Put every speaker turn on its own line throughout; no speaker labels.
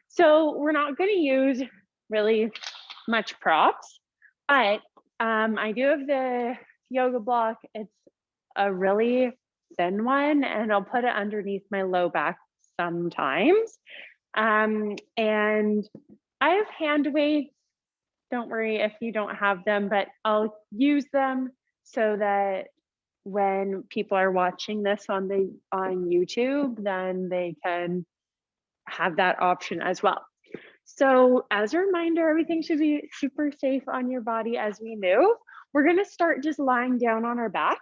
So we're not going to use really much props, but I do have the yoga block. It's a really thin one, and I'll put it underneath my low back sometimes. And I have hand weights. Don't worry if you don't have them, but I'll use them so that when people are watching this on YouTube, then they can have that option as well. So as a reminder, everything should be super safe on your body as we move. We're gonna start just lying down on our back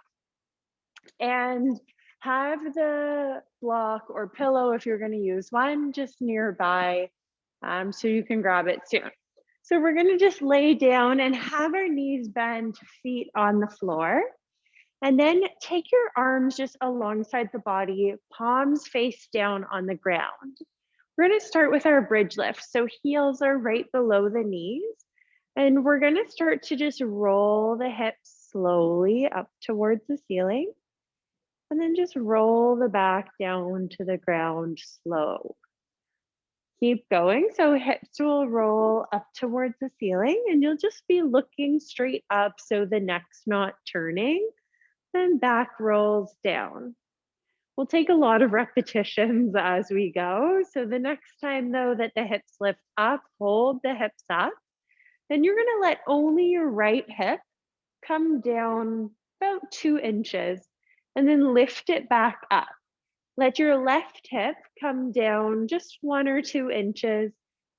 and have the block or pillow, if you're gonna use one, just nearby so you can grab it soon. So we're gonna just lay down and have our knees bent, feet on the floor. And then take your arms just alongside the body, palms face down on the ground. We're gonna start with our bridge lift. So heels are right below the knees. And we're gonna start to just roll the hips slowly up towards the ceiling. And then just roll the back down to the ground slow. Keep going. So hips will roll up towards the ceiling and you'll just be looking straight up so the neck's not turning. Then back rolls down. We'll take a lot of repetitions as we go. So the next time though that the hips lift up, hold the hips up. Then you're gonna let only your right hip come down about 2 inches and then lift it back up. Let your left hip come down just 1 or 2 inches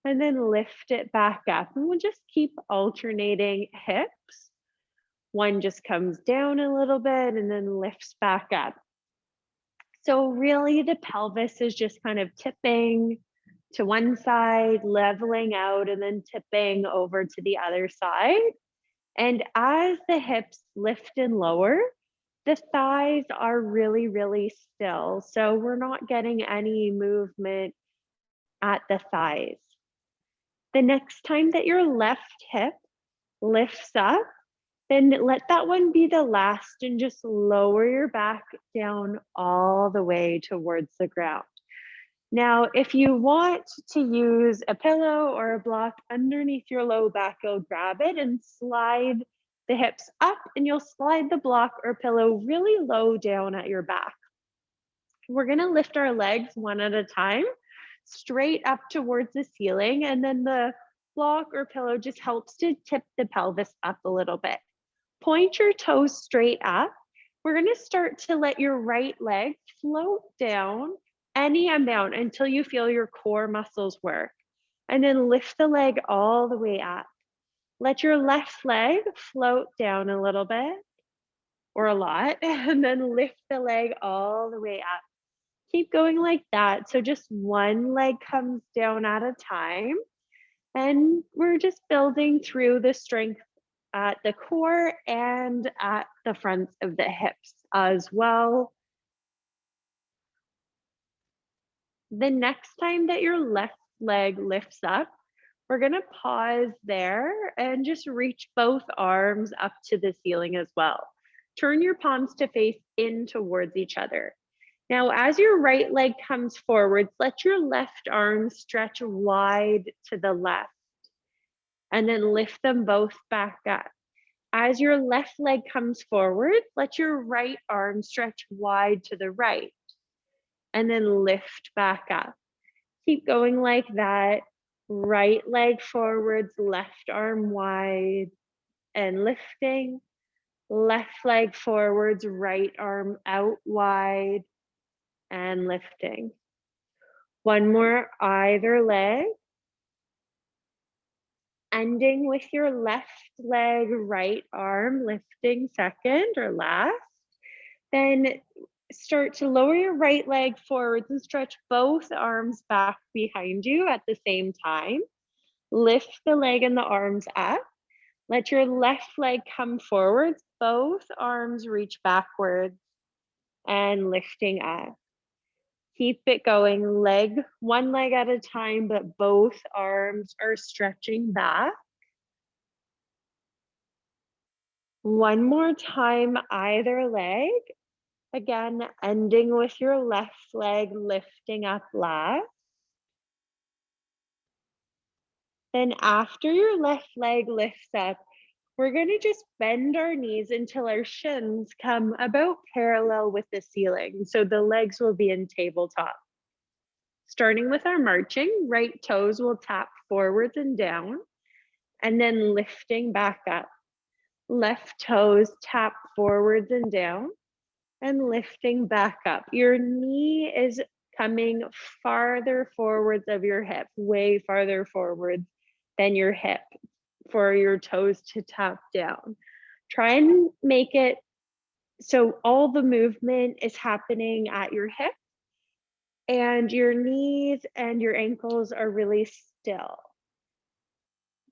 and then lift it back up. And we'll just keep alternating hips. One just comes down a little bit and then lifts back up. So really the pelvis is just kind of tipping to one side, leveling out, and then tipping over to the other side. And as the hips lift and lower, the thighs are really, really still. So we're not getting any movement at the thighs. The next time that your left hip lifts up, then let that one be the last and just lower your back down all the way towards the ground. Now, if you want to use a pillow or a block underneath your low back, you'll grab it and slide the hips up, and you'll slide the block or pillow really low down at your back. We're gonna lift our legs one at a time, straight up towards the ceiling, and then the block or pillow just helps to tip the pelvis up a little bit. Point your toes straight up. We're gonna start to let your right leg float down any amount until you feel your core muscles work. And then lift the leg all the way up. Let your left leg float down a little bit or a lot, and then lift the leg all the way up. Keep going like that. So just one leg comes down at a time. And we're just building through the strength at the core and at the fronts of the hips as well. The next time that your left leg lifts up, we're gonna pause there and just reach both arms up to the ceiling as well. Turn your palms to face in towards each other. Now, as your right leg comes forwards, let your left arm stretch wide to the left and then lift them both back up. As your left leg comes forward, let your right arm stretch wide to the right and then lift back up. Keep going like that. Right leg forwards, left arm wide and lifting. Left leg forwards, right arm out wide and lifting. One more, either leg. Ending with your left leg, right arm lifting second or last. Then start to lower your right leg forwards and stretch both arms back behind you at the same time. Lift the leg and the arms up. Let your left leg come forwards, both arms reach backwards and lifting up. Keep it going, one leg at a time, but both arms are stretching back. One more time, either leg. Again, ending with your left leg lifting up last. Then after your left leg lifts up, we're going to just bend our knees until our shins come about parallel with the ceiling. So the legs will be in tabletop. Starting with our marching, right toes will tap forwards and down, and then lifting back up. Left toes tap forwards and down, and lifting back up. Your knee is coming farther forwards of your hip, way farther forward than your hip for your toes to tap down. Try and make it so all the movement is happening at your hip and your knees and your ankles are really still.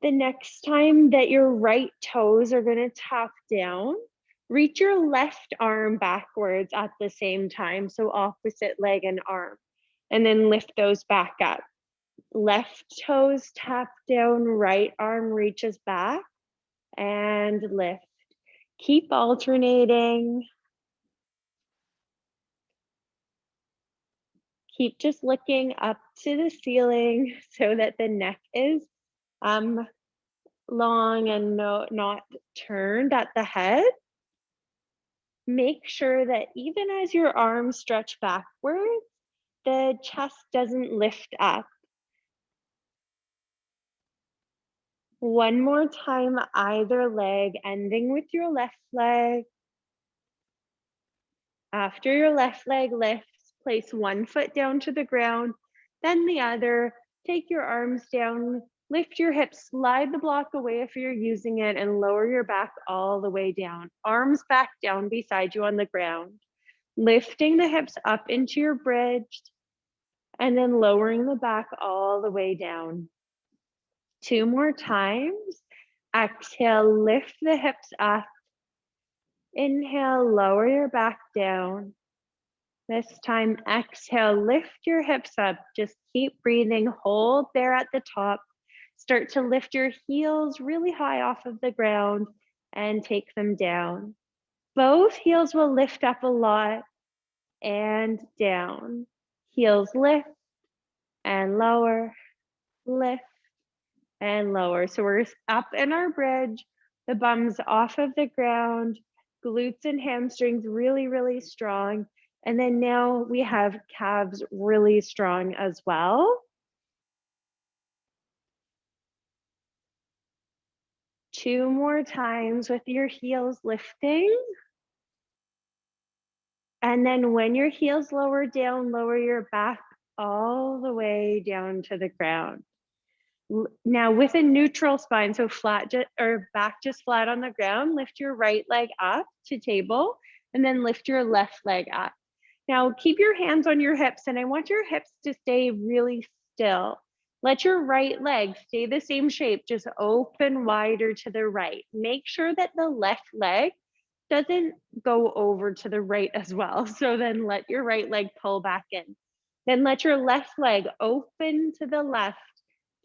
The next time that your right toes are going to tap down, reach your left arm backwards at the same time, so opposite leg and arm, and then lift those back up. Left toes tap down, right arm reaches back, and lift. Keep alternating. Keep just looking up to the ceiling so that the neck is long and not turned at the head. Make sure that even as your arms stretch backwards, the chest doesn't lift up. One more time, either leg, ending with your left leg. After your left leg lifts, place one foot down to the ground, then the other. Take your arms down, lift your hips, slide the block away if you're using it, and lower your back all the way down. Arms back down beside you on the ground. Lifting the hips up into your bridge, and then lowering the back all the way down. 2 more times. Exhale, lift the hips up. Inhale, lower your back down. This time, exhale, lift your hips up. Just keep breathing, hold there at the top. Start to lift your heels really high off of the ground and take them down. Both heels will lift up a lot and down. Heels lift and lower, lift and lower. So we're up in our bridge, the bum's off of the ground, glutes and hamstrings really, really strong. And then now we have calves really strong as well. 2 more times with your heels lifting. And then when your heels lower down, lower your back all the way down to the ground. Now with a neutral spine, so flat or back just flat on the ground, lift your right leg up to table and then lift your left leg up. Now keep your hands on your hips and I want your hips to stay really still. Let your right leg stay the same shape, just open wider to the right. Make sure that the left leg doesn't go over to the right as well. So then let your right leg pull back in. Then let your left leg open to the left,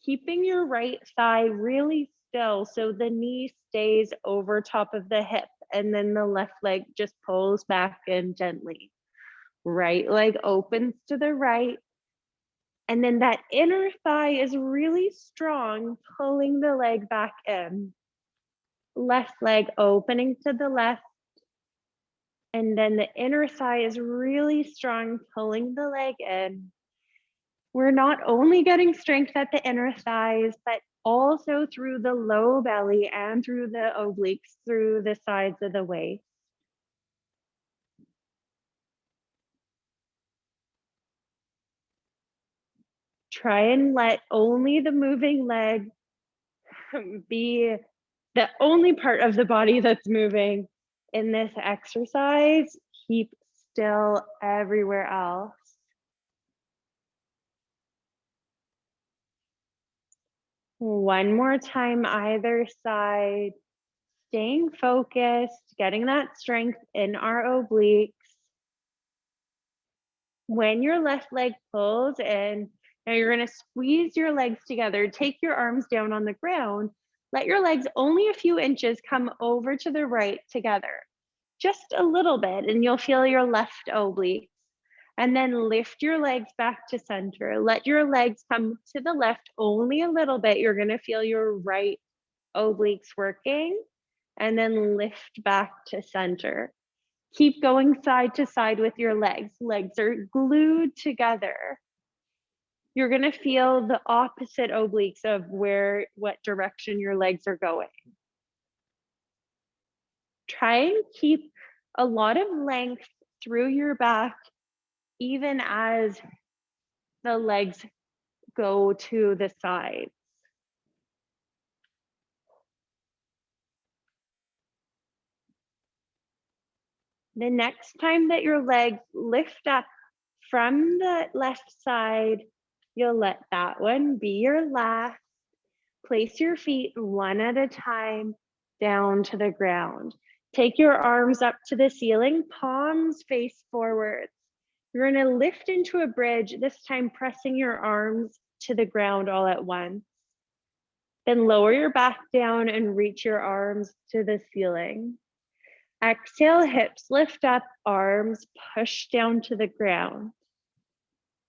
keeping your right thigh really still so the knee stays over top of the hip and then the left leg just pulls back in gently. Right leg opens to the right. And then that inner thigh is really strong, pulling the leg back in. Left leg opening to the left. And then the inner thigh is really strong, pulling the leg in. We're not only getting strength at the inner thighs, but also through the low belly and through the obliques, through the sides of the waist. Try and let only the moving leg be the only part of the body that's moving in this exercise. Keep still everywhere else. One more time, either side. Staying focused, getting that strength in our obliques. When your left leg pulls in, now you're going to squeeze your legs together. Take your arms down on the ground. Let your legs only a few inches come over to the right together. Just a little bit, and you'll feel your left obliques. And then lift your legs back to center. Let your legs come to the left only a little bit. You're gonna feel your right obliques working, and then lift back to center. Keep going side to side with your legs. Legs are glued together. You're gonna feel the opposite obliques of what direction your legs are going. Try and keep a lot of length through your back, even as the legs go to the sides. The next time that your legs lift up from the left side, you'll let that one be your last. Place your feet one at a time down to the ground. Take your arms up to the ceiling, palms face forwards. You're gonna lift into a bridge, this time pressing your arms to the ground all at once. Then lower your back down and reach your arms to the ceiling. Exhale, hips lift up, arms push down to the ground.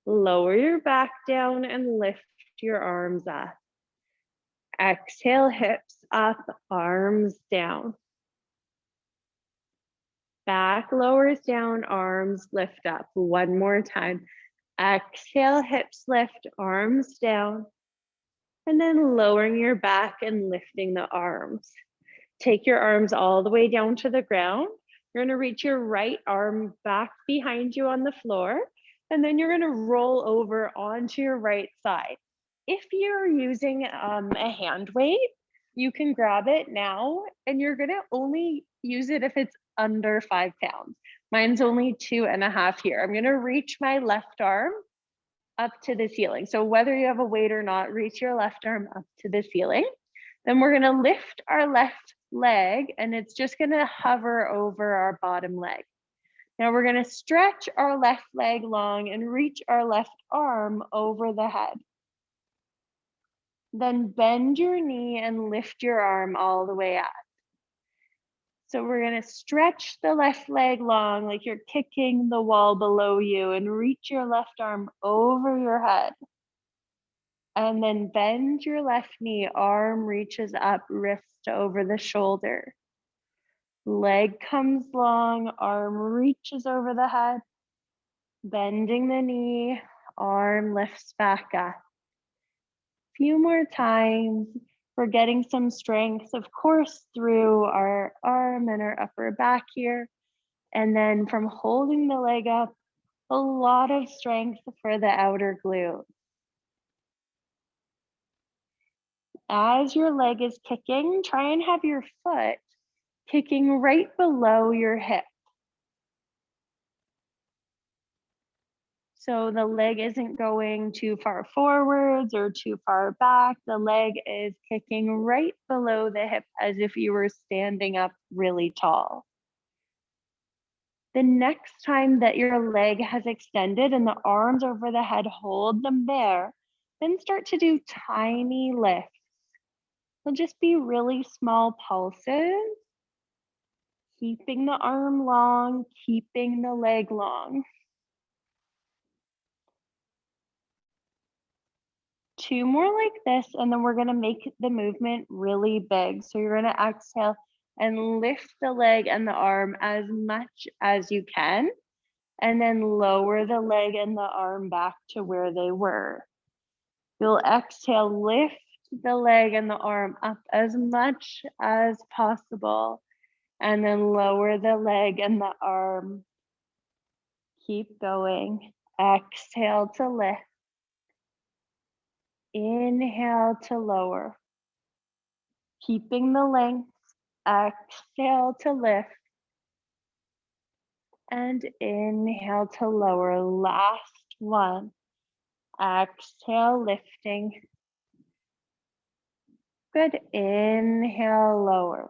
Lower your back down and lift your arms up. Exhale, hips up, arms down. Back lowers down, arms lift up. One more time. Exhale, hips lift, arms down. And then lowering your back and lifting the arms. Take your arms all the way down to the ground. You're gonna reach your right arm back behind you on the floor, and then you're gonna roll over onto your right side. If you're using a hand weight, you can grab it now, and you're gonna only use it if it's under 5 pounds. Mine's only 2.5 here. I'm gonna reach my left arm up to the ceiling. So whether you have a weight or not, reach your left arm up to the ceiling. Then we're gonna lift our left leg, and it's just gonna hover over our bottom leg. Now we're gonna stretch our left leg long and reach our left arm over the head. Then bend your knee and lift your arm all the way up. So we're gonna stretch the left leg long like you're kicking the wall below you, and reach your left arm over your head. And then bend your left knee, arm reaches up, wrist over the shoulder. Leg comes long, arm reaches over the head. Bending the knee, arm lifts back up. Few more times. We're getting some strength, of course, through our arm and our upper back here. And then from holding the leg up, a lot of strength for the outer glute. As your leg is kicking, try and have your foot kicking right below your hip. So the leg isn't going too far forwards or too far back. The leg is kicking right below the hip as if you were standing up really tall. The next time that your leg has extended and the arms over the head, hold them there. Then start to do tiny lifts. They'll just be really small pulses, keeping the arm long, keeping the leg long. 2 more like this, and then we're gonna make the movement really big. So you're gonna exhale and lift the leg and the arm as much as you can, and then lower the leg and the arm back to where they were. You'll exhale, lift the leg and the arm up as much as possible, and then lower the leg and the arm. Keep going. Exhale to lift. Inhale to lower. Keeping the length. Exhale to lift. And inhale to lower. Last one. Exhale, lifting. Good. Inhale, lower.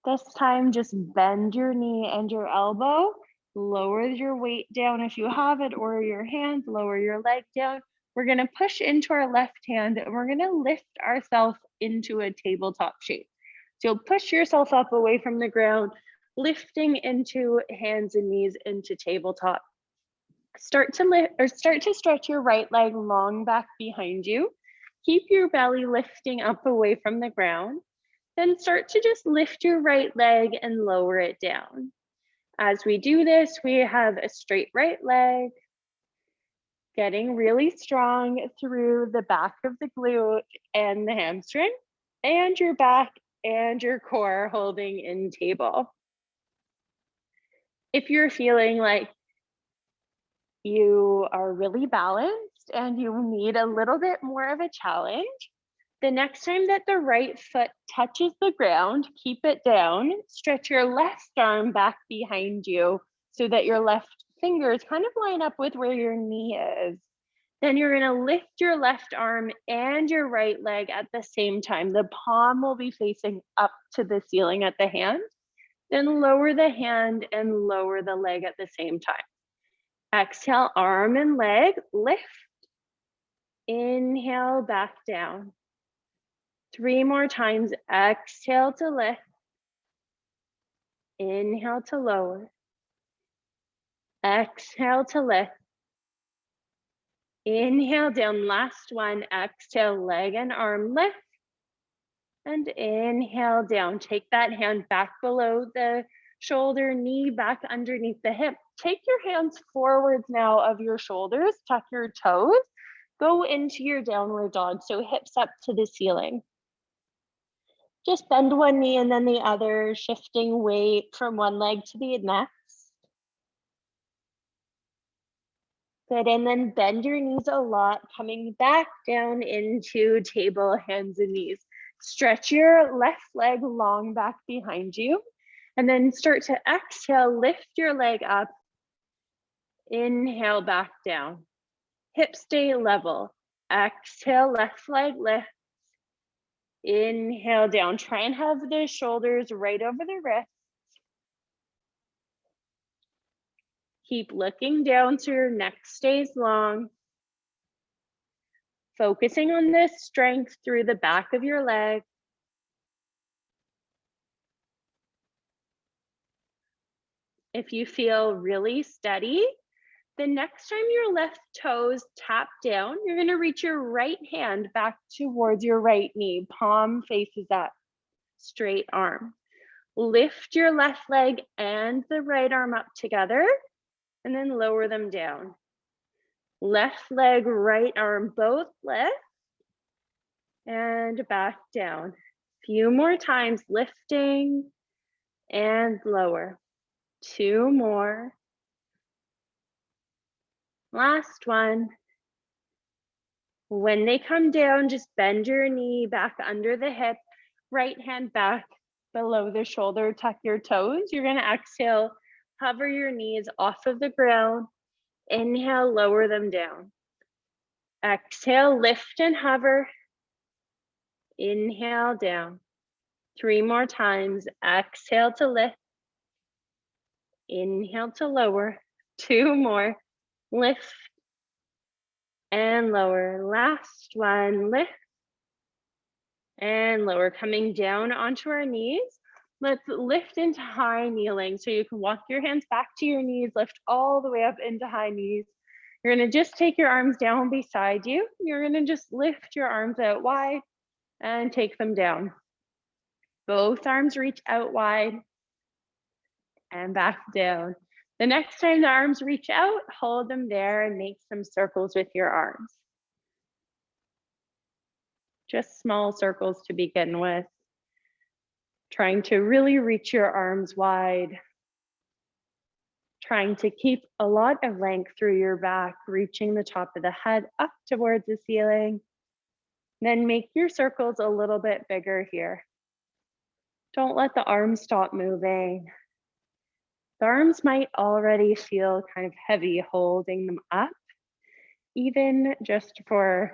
This time, just bend your knee and your elbow. Lower your weight down if you have it, or your hand. Lower your leg down. We're going to push into our left hand, and we're going to lift ourselves into a tabletop shape. So you'll push yourself up away from the ground, lifting into hands and knees into tabletop. Start to stretch your right leg long back behind you. Keep your belly lifting up away from the ground. Then start to just lift your right leg and lower it down. As we do this, we have a straight right leg, getting really strong through the back of the glute and the hamstring, and your back and your core holding in table. If you're feeling like you are really balanced and you need a little bit more of a challenge, the next time that the right foot touches the ground, keep it down, stretch your left arm back behind you so that your left fingers kind of line up with where your knee is. Then you're gonna lift your left arm and your right leg at the same time. The palm will be facing up to the ceiling at the hand. Then lower the hand and lower the leg at the same time. Exhale, arm and leg, lift. Inhale, back down. 3 more times, exhale to lift. Inhale to lower. Exhale to lift. Inhale down, last one, exhale, leg and arm lift. And inhale down, take that hand back below the shoulder, knee back underneath the hip. Take your hands forwards now of your shoulders, tuck your toes, go into your downward dog, so hips up to the ceiling. Just bend one knee and then the other, shifting weight from one leg to the next. Good, and then bend your knees a lot, coming back down into table, hands and knees. Stretch your left leg long back behind you, and then start to exhale, lift your leg up. Inhale, back down. Hips stay level. Exhale, left leg lift. Inhale down. Try and have the shoulders right over the wrists. Keep looking down so your neck stays long. Focusing on this strength through the back of your leg. If you feel really steady, the next time your left toes tap down, you're going to reach your right hand back towards your right knee. Palm faces up, straight arm. Lift your left leg and the right arm up together, and then lower them down. Left leg, right arm, both lift, and back down. Few more times, lifting and lower. 2 more. Last one. When they come down, just bend your knee back under the hip, right hand back below the shoulder, tuck your toes. You're gonna exhale, hover your knees off of the ground. Inhale, lower them down. Exhale, lift and hover. Inhale, down. 3 more times. Exhale to lift. Inhale to lower. 2 more. Lift and lower. Last one. Lift and lower. Coming down onto our knees. Let's lift into high kneeling. So you can walk your hands back to your knees, lift all the way up into high knees. You're gonna just take your arms down beside you. You're gonna just lift your arms out wide and take them down. Both arms reach out wide and back down. The next time the arms reach out, hold them there and make some circles with your arms. Just small circles to begin with. Trying to really reach your arms wide. Trying to keep a lot of length through your back, reaching the top of the head up towards the ceiling. Then make your circles a little bit bigger here. Don't let the arms stop moving. The arms might already feel kind of heavy holding them up, even just for,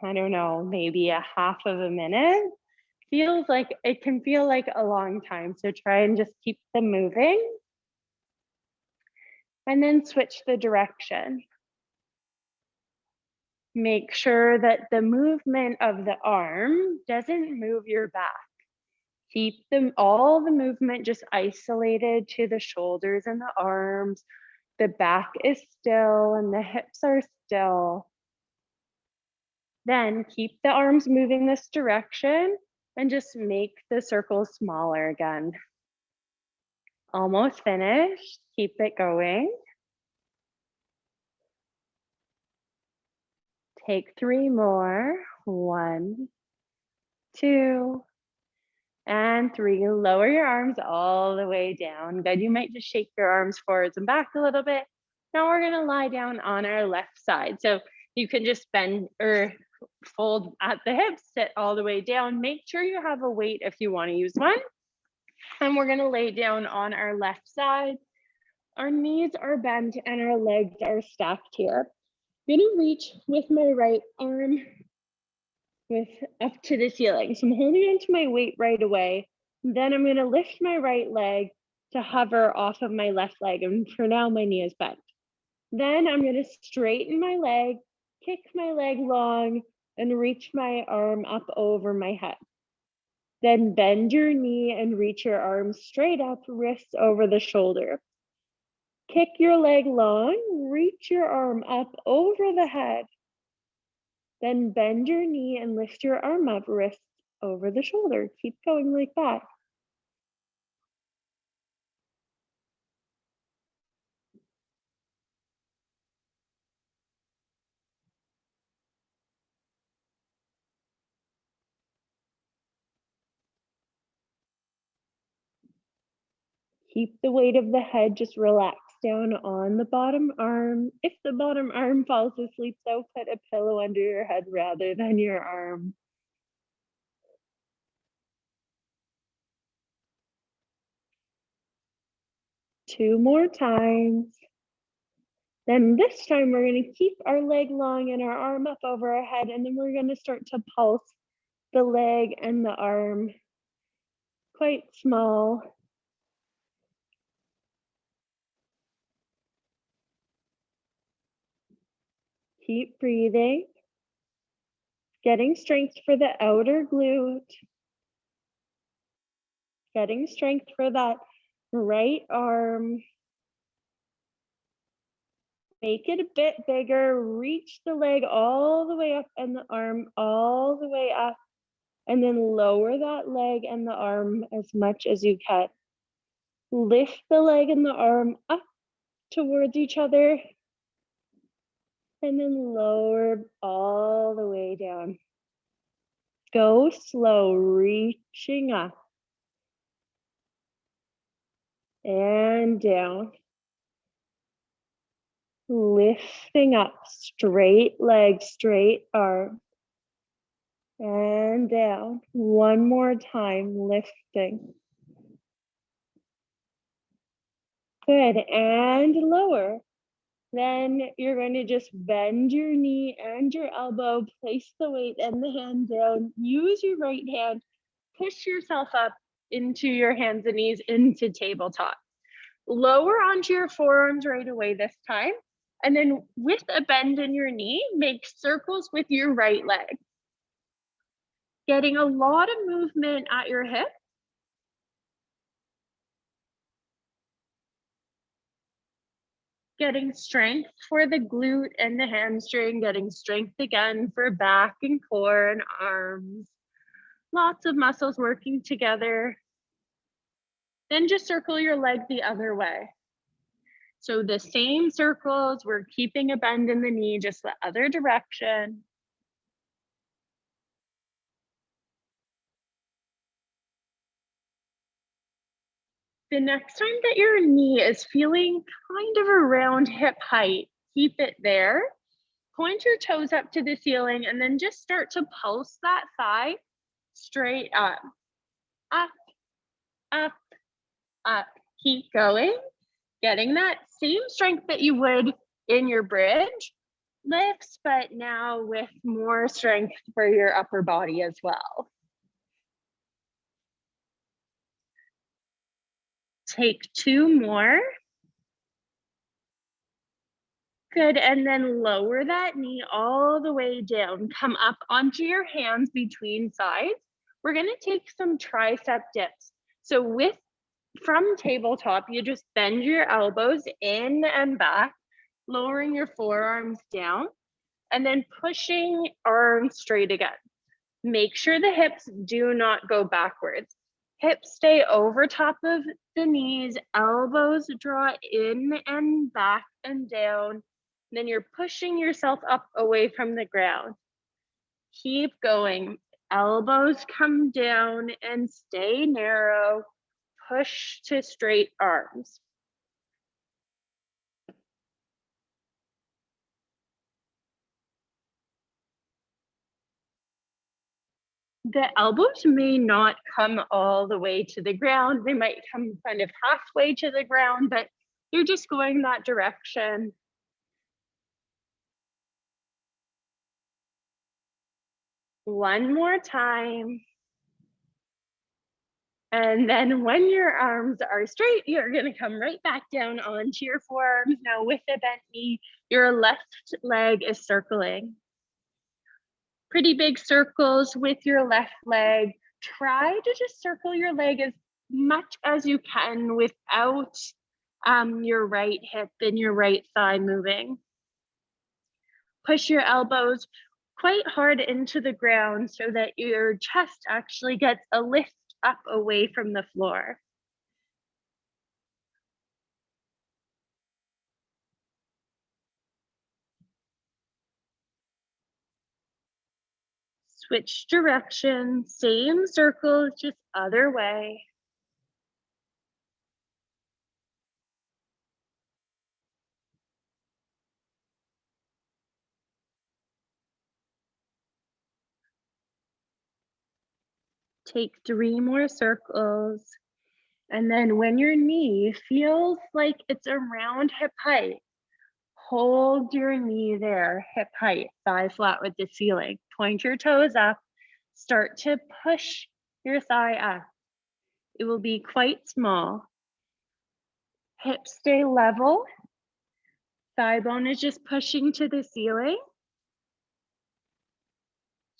I don't know, maybe a half of a minute. It can feel like a long time. So try and just keep them moving. And then switch the direction. Make sure that the movement of the arm doesn't move your back. Keep all the movement just isolated to the shoulders and the arms. The back is still and the hips are still. Then keep the arms moving this direction and just make the circle smaller again. Almost finished. Keep it going. Take 3 more. 1, 2, and 3. Lower your arms all the way down. Good. You might just shake your arms forwards and back a little bit. Now we're going to lie down on our left side. So you can just bend or fold at the hips, sit all the way down. Make sure you have a weight if you want to use one. And we're going to lay down on our left side. Our knees are bent and our legs are stacked here. I'm going to reach with my right arm up to the ceiling. So I'm holding onto my weight right away. Then I'm going to lift my right leg to hover off of my left leg. And for now, my knee is bent. Then I'm going to straighten my leg, kick my leg long, and reach my arm up over my head. Then bend your knee and reach your arm straight up, wrists over the shoulder. Kick your leg long, reach your arm up over the head. Then bend your knee and lift your arm up, wrist over the shoulder. Keep going like that. Keep the weight of the head just relax down on the bottom arm. If the bottom arm falls asleep, though, put a pillow under your head rather than your arm. Two more times. Then this time we're going to keep our leg long and our arm up over our head, and then we're going to start to pulse the leg and the arm quite small. Keep breathing. Getting strength for the outer glute. Getting strength for that right arm. Make it a bit bigger. Reach the leg all the way up and the arm all the way up. And then lower that leg and the arm as much as you can. Lift the leg and the arm up towards each other. And then lower all the way down. Go slow, reaching up. And down. Lifting up, straight leg, straight arm. And down. One more time, lifting. Good, and lower. Then you're going to just bend your knee and your elbow, place the weight and the hand down, use your right hand, push yourself up into your hands and knees into tabletop. Lower onto your forearms right away this time. And then with a bend in your knee, make circles with your right leg. Getting a lot of movement at your hip. Getting strength for the glute and the hamstring, getting strength again for back and core and arms. Lots of muscles working together. Then just circle your leg the other way. So the same circles, we're keeping a bend in the knee, just the other direction. The next time that your knee is feeling kind of around hip height, keep it there. Point your toes up to the ceiling and then just start to pulse that thigh straight up, up, up, up. Keep going, getting that same strength that you would in your bridge lifts, but now with more strength for your upper body as well. Take 2 more. Good, and then lower that knee all the way down. Come up onto your hands between sides. We're gonna take some tricep dips. So with from tabletop, you just bend your elbows in and back, lowering your forearms down, and then pushing arms straight again. Make sure the hips do not go backwards. Hips stay over top of the knees, elbows draw in and back and down. Then you're pushing yourself up away from the ground. Keep going. Elbows come down and stay narrow. Push to straight arms. The elbows may not come all the way to the ground. They might come kind of halfway to the ground, but you're just going that direction. One more time. And then when your arms are straight, you're going to come right back down onto your forearms. Now with the bent knee, your left leg is circling. Pretty big circles with your left leg. Try to just circle your leg as much as you can without your right hip and your right thigh moving. Push your elbows quite hard into the ground so that your chest actually gets a lift up away from the floor. Switch direction, same circle, just other way. Take 3 more circles. And then when your knee feels like it's around hip height, hold your knee there, hip height, thigh flat with the ceiling. Point your toes up, start to push your thigh up. It will be quite small. Hips stay level. Thigh bone is just pushing to the ceiling.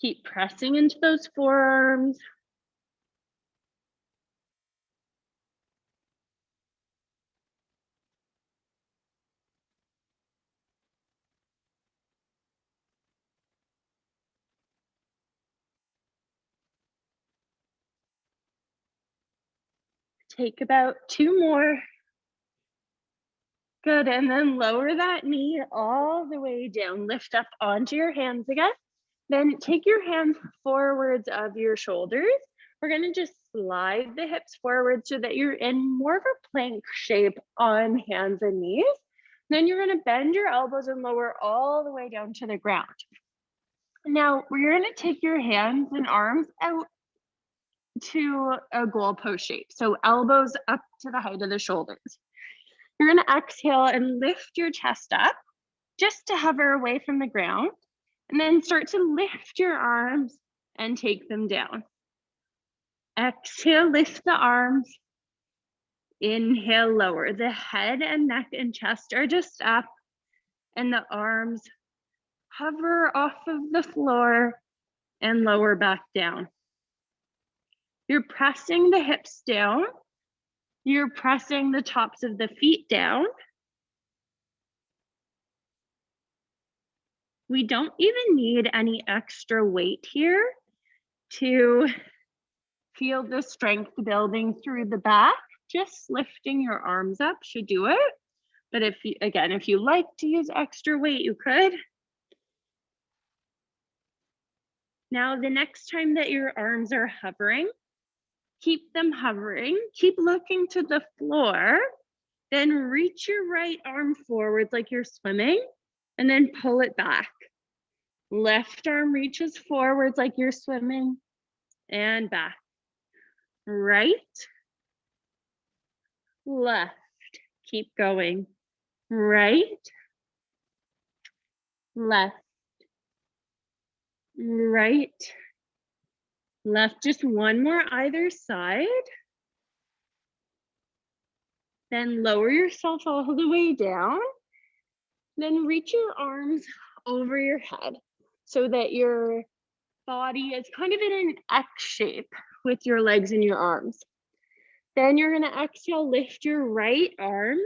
Keep pressing into those forearms. Take about 2 more. Good, and then lower that knee all the way down. Lift up onto your hands again. Then take your hands forwards of your shoulders. We're gonna just slide the hips forward so that you're in more of a plank shape on hands and knees. Then you're gonna bend your elbows and lower all the way down to the ground. Now, we're gonna take your hands and arms out to a goalpost shape. So elbows up to the height of the shoulders. You're gonna exhale and lift your chest up just to hover away from the ground, and then start to lift your arms and take them down. Exhale, lift the arms. Inhale, lower. The head and neck and chest are just up, and the arms hover off of the floor and lower back down. You're pressing the hips down. You're pressing the tops of the feet down. We don't even need any extra weight here to feel the strength building through the back. Just lifting your arms up should do it. But if you like to use extra weight, you could. Now, the next time that your arms are hovering, keep them hovering. Keep looking to the floor. Then reach your right arm forward like you're swimming, and then pull it back. Left arm reaches forwards like you're swimming, and back. Right, left. Keep going. Right, left, right, left. Just one more either side. Then lower yourself all the way down. Then reach your arms over your head so that your body is kind of in an X shape with your legs and your arms. Then you're gonna exhale, lift your right arm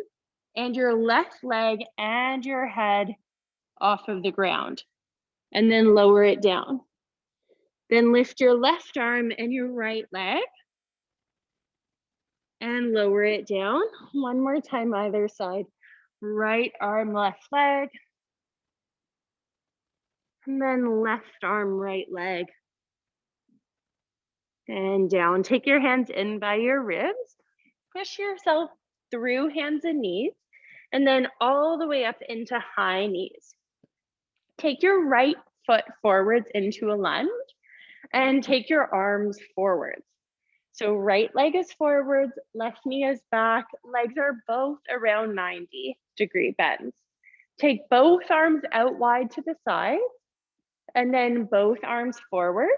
and your left leg and your head off of the ground, and then lower it down. Then lift your left arm and your right leg and lower it down. One more time, either side. Right arm, left leg, and then left arm, right leg, and down. Take your hands in by your ribs. Push yourself through hands and knees, and then all the way up into high knees. Take your right foot forwards into a lunge and take your arms forwards. So right leg is forwards, left knee is back, legs are both around 90-degree bends. Take both arms out wide to the side, and then both arms forward,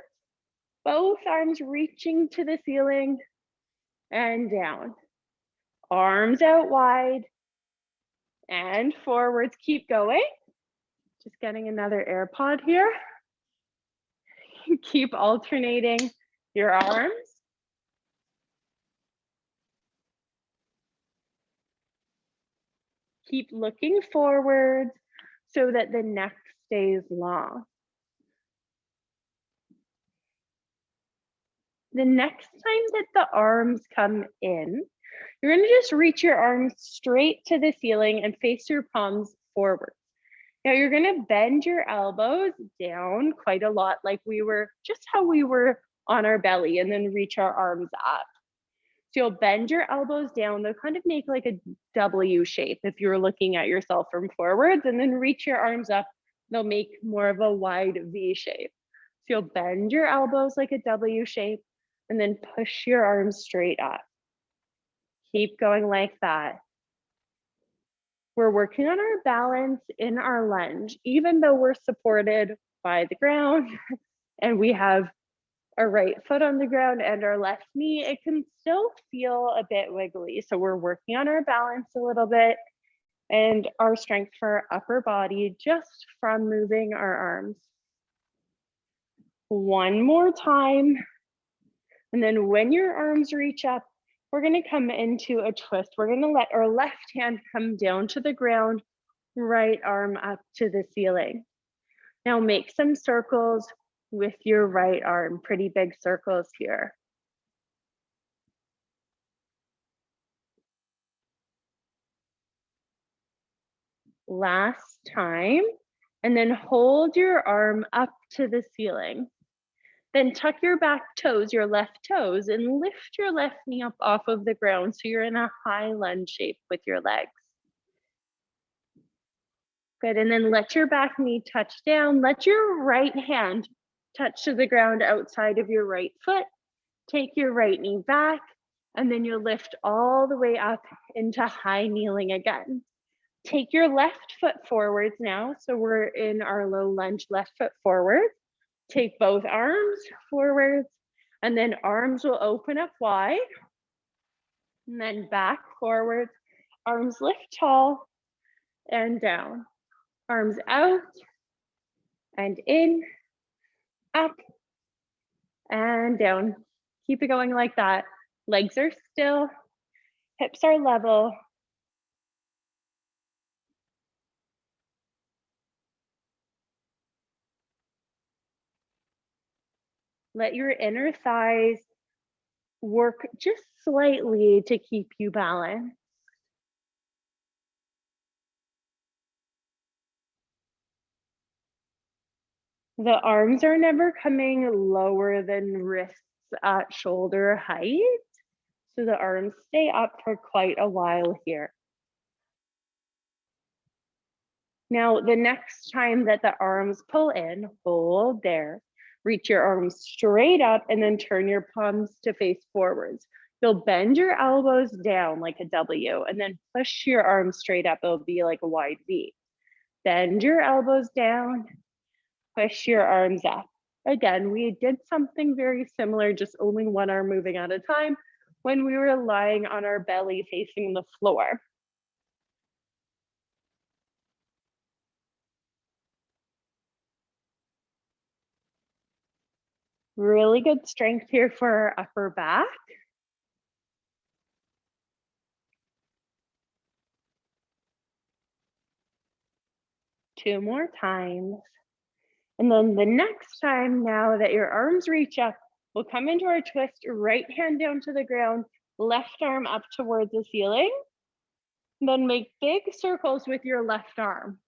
both arms reaching to the ceiling and down. Arms out wide and forwards, keep going. Just getting another AirPod here. Keep alternating your arms. Keep looking forward so that the neck stays long. The next time that the arms come in, you're gonna just reach your arms straight to the ceiling and face your palms forward. Now you're gonna bend your elbows down quite a lot, like we were, just how we were on our belly, and then reach our arms up. So you'll bend your elbows down. They'll kind of make like a W shape if you're looking at yourself from forwards, and then reach your arms up. They'll make more of a wide V shape. So you'll bend your elbows like a W shape and then push your arms straight up. Keep going like that. We're working on our balance in our lunge, even though we're supported by the ground and we have our right foot on the ground and our left knee, it can still feel a bit wiggly. So we're working on our balance a little bit and our strength for our upper body just from moving our arms. One more time. And then when your arms reach up, we're gonna come into a twist. We're gonna let our left hand come down to the ground, right arm up to the ceiling. Now make some circles with your right arm, pretty big circles here. Last time, and then hold your arm up to the ceiling. Then tuck your back toes, your left toes, and lift your left knee up off of the ground so you're in a high lunge shape with your legs. Good, and then let your back knee touch down. Let your right hand touch to the ground outside of your right foot. Take your right knee back, and then you'll lift all the way up into high kneeling again. Take your left foot forwards now. So we're in our low lunge, left foot forward. Take both arms forwards, and then arms will open up wide. And then back forwards, arms lift tall and down. Arms out and in, up and down. Keep it going like that. Legs are still, hips are level. Let your inner thighs work just slightly to keep you balanced. The arms are never coming lower than wrists at shoulder height. So the arms stay up for quite a while here. Now, the next time that the arms pull in, hold there, reach your arms straight up and then turn your palms to face forwards. You'll bend your elbows down like a W and then push your arms straight up. It'll be like a wide V. Bend your elbows down, push your arms up. Again, we did something very similar, just only one arm moving at a time when we were lying on our belly facing the floor. Really good strength here for our upper back. 2 more times. And then the next time, now that your arms reach up, we'll come into our twist, right hand down to the ground, left arm up towards the ceiling. Then make big circles with your left arm.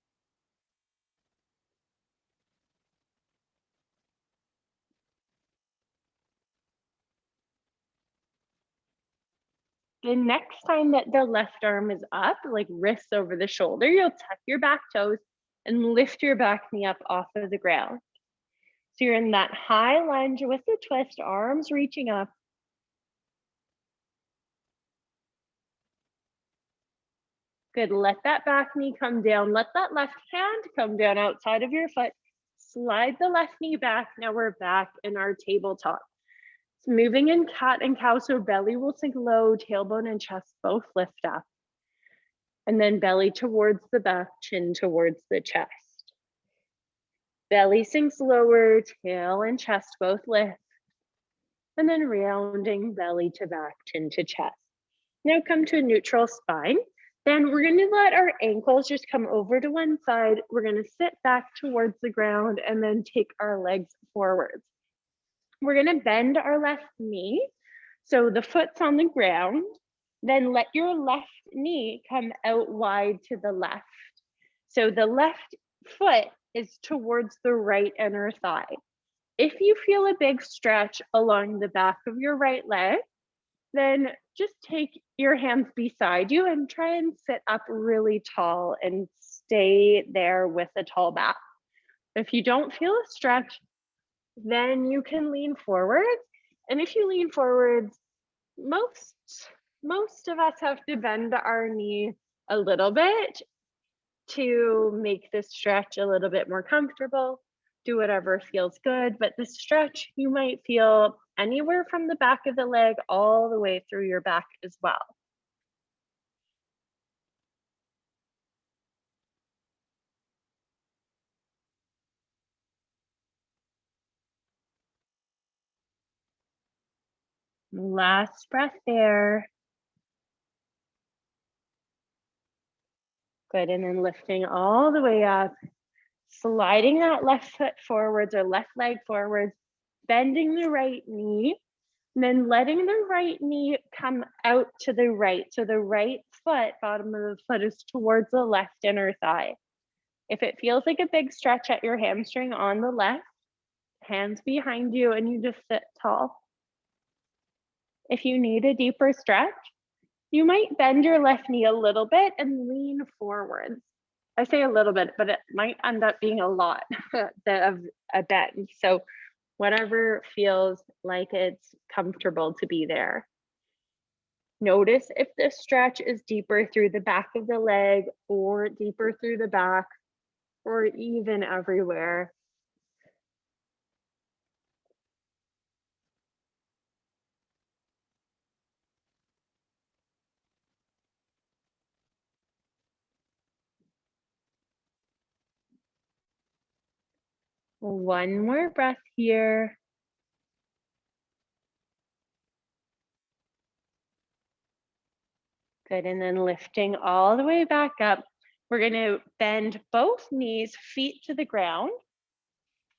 The next time that the left arm is up, like wrists over the shoulder, you'll tuck your back toes and lift your back knee up off of the ground. So you're in that high lunge with the twist, arms reaching up. Good, let that back knee come down. Let that left hand come down outside of your foot. Slide the left knee back. Now we're back in our tabletop. So moving in cat and cow, so belly will sink low, tailbone and chest both lift up. And then belly towards the back, chin towards the chest. Belly sinks lower, tail and chest both lift. And then rounding belly to back, chin to chest. Now come to a neutral spine. Then we're gonna let our ankles just come over to one side. We're gonna sit back towards the ground and then take our legs forwards. We're gonna bend our left knee. So the foot's on the ground. Then let your left knee come out wide to the left. So the left foot is towards the right inner thigh. If you feel a big stretch along the back of your right leg, then just take your hands beside you and try and sit up really tall and stay there with a tall back. If you don't feel a stretch, then you can lean forward. And if you lean forward, most of us have to bend our knee a little bit to make this stretch a little bit more comfortable. Do whatever feels good, but the stretch you might feel anywhere from the back of the leg all the way through your back as well. Last breath there. Good, and then lifting all the way up, sliding that left foot forwards or left leg forwards, bending the right knee, and then letting the right knee come out to the right. So the right foot, bottom of the foot, is towards the left inner thigh. If it feels like a big stretch at your hamstring on the left, hands behind you and you just sit tall. If you need a deeper stretch, you might bend your left knee a little bit and lean forwards. I say a little bit, but it might end up being a lot of a bend. So whatever feels like it's comfortable to be there. Notice if the stretch is deeper through the back of the leg or deeper through the back or even everywhere. One more breath here. Good, and then lifting all the way back up. We're gonna bend both knees, feet to the ground.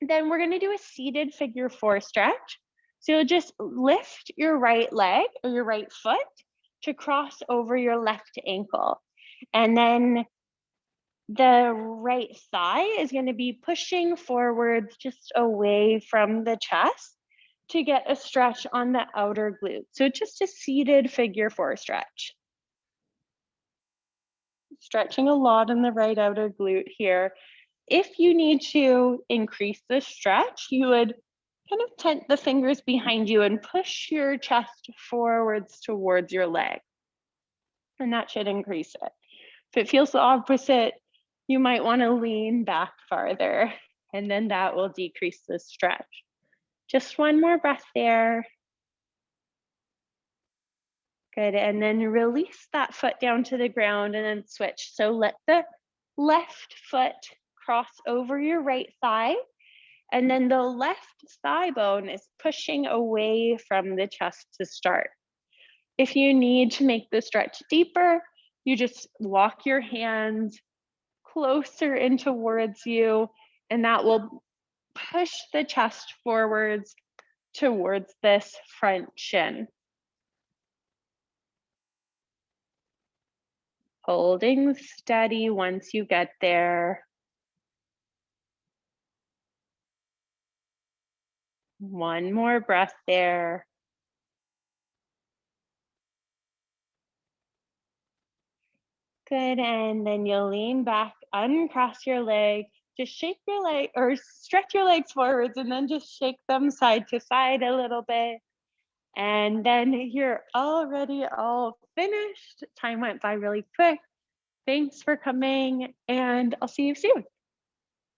Then we're gonna do a seated figure 4 stretch. So you'll just lift your right leg or your right foot to cross over your left ankle. And then the right thigh is gonna be pushing forwards just away from the chest to get a stretch on the outer glute. So just a seated figure 4 stretch. Stretching a lot in the right outer glute here. If you need to increase the stretch, you would kind of tent the fingers behind you and push your chest forwards towards your leg. And that should increase it. If it feels the opposite, you might want to lean back farther, and then that will decrease the stretch. Just one more breath there. Good, and then release that foot down to the ground and then switch. So let the left foot cross over your right thigh, and then the left thigh bone is pushing away from the chest to start. If you need to make the stretch deeper, you just walk your hands closer in towards you, and that will push the chest forwards towards this front shin. Holding steady once you get there. One more breath there. Good, and then you'll lean back, uncross your leg, just shake your leg or stretch your legs forwards and then just shake them side to side a little bit. And then you're already all finished. Time went by really quick. Thanks for coming, and I'll see you soon.